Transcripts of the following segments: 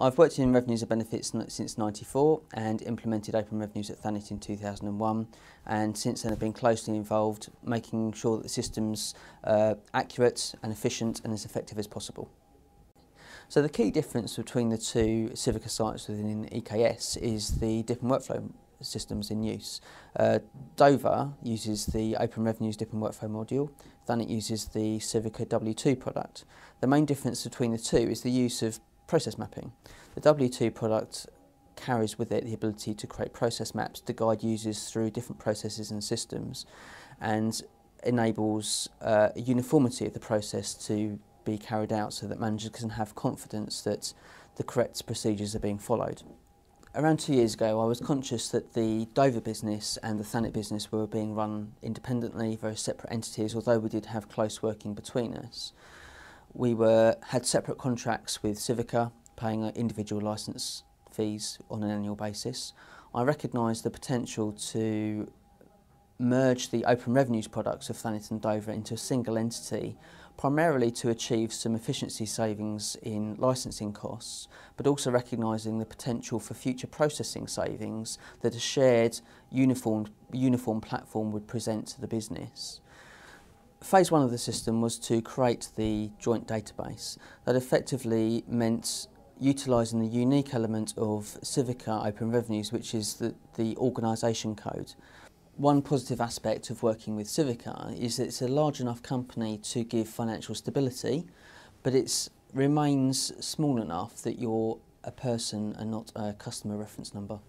I've worked in revenues and benefits since '94 and implemented open revenues at Thanet in 2001, and since then I've been closely involved making sure that the system's accurate and efficient and as effective as possible. So the key difference between the two Civica sites within EKS is the different workflow systems in use. Dover uses the Open Revenues Dip and Workflow module. Thanet uses the Civica W2 product. The main difference between the two is the use of process mapping. The W2 product carries with it the ability to create process maps to guide users through different processes and systems, and enables uniformity of the process to be carried out so that managers can have confidence that the correct procedures are being followed. Around 2 years ago, I was conscious that the Dover business and the Thanet business were being run independently, very separate entities, although we did have close working between us. We had separate contracts with Civica, paying individual licence fees on an annual basis. I recognised the potential to merge the open revenues products of Thanet and Dover into a single entity, primarily to achieve some efficiency savings in licensing costs, but also recognising the potential for future processing savings that a shared uniform platform would present to the business. Phase one of the system was to create the joint database. That effectively meant utilising the unique element of Civica Open Revenues, which is the organisation code. One positive aspect of working with Civica is that it's a large enough company to give financial stability, but it remains small enough that you're a person and not a customer reference number.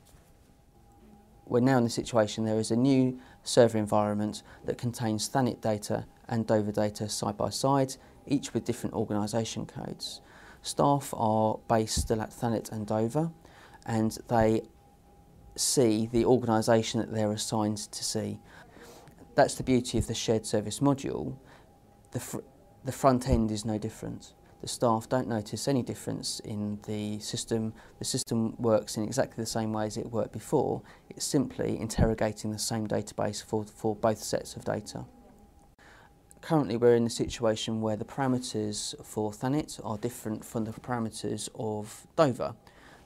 We're now in the situation there is a new server environment that contains Thanet data and Dover data side by side, each with different organisation codes. Staff are based still at Thanet and Dover, and they see the organisation that they're assigned to see. That's the beauty of the shared service module. The front end is no different. The staff don't notice any difference in the system. The system works in exactly the same way as it worked before. It's simply interrogating the same database for both sets of data. Currently we're in a situation where the parameters for Thanet are different from the parameters of Dover.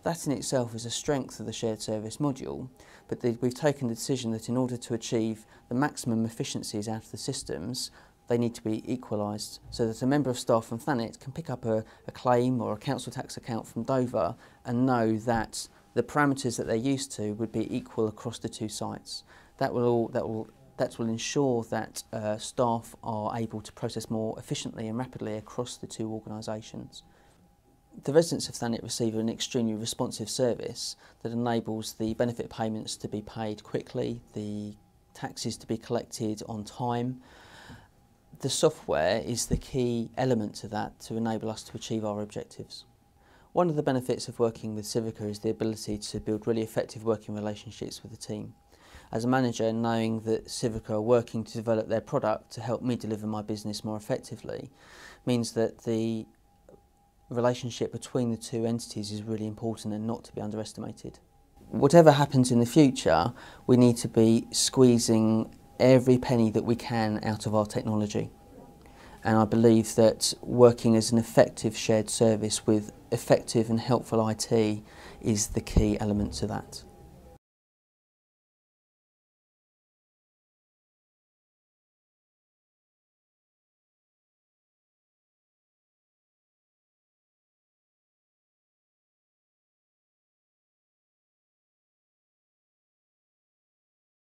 That in itself is a strength of the shared service module, but we've taken the decision that in order to achieve the maximum efficiencies out of the systems, they need to be equalised, so that a member of staff from Thanet can pick up a claim or a council tax account from Dover and know that the parameters that they're used to would be equal across the two sites. That will ensure that staff are able to process more efficiently and rapidly across the two organisations. The residents of Thanet receive an extremely responsive service that enables the benefit payments to be paid quickly, the taxes to be collected on time. The software is the key element to that to enable us to achieve our objectives. One of the benefits of working with Civica is the ability to build really effective working relationships with the team. As a manager, knowing that Civica are working to develop their product to help me deliver my business more effectively means that the relationship between the two entities is really important and not to be underestimated. Whatever happens in the future, we need to be squeezing every penny that we can out of our technology. And I believe that working as an effective shared service with effective and helpful IT is the key element to that.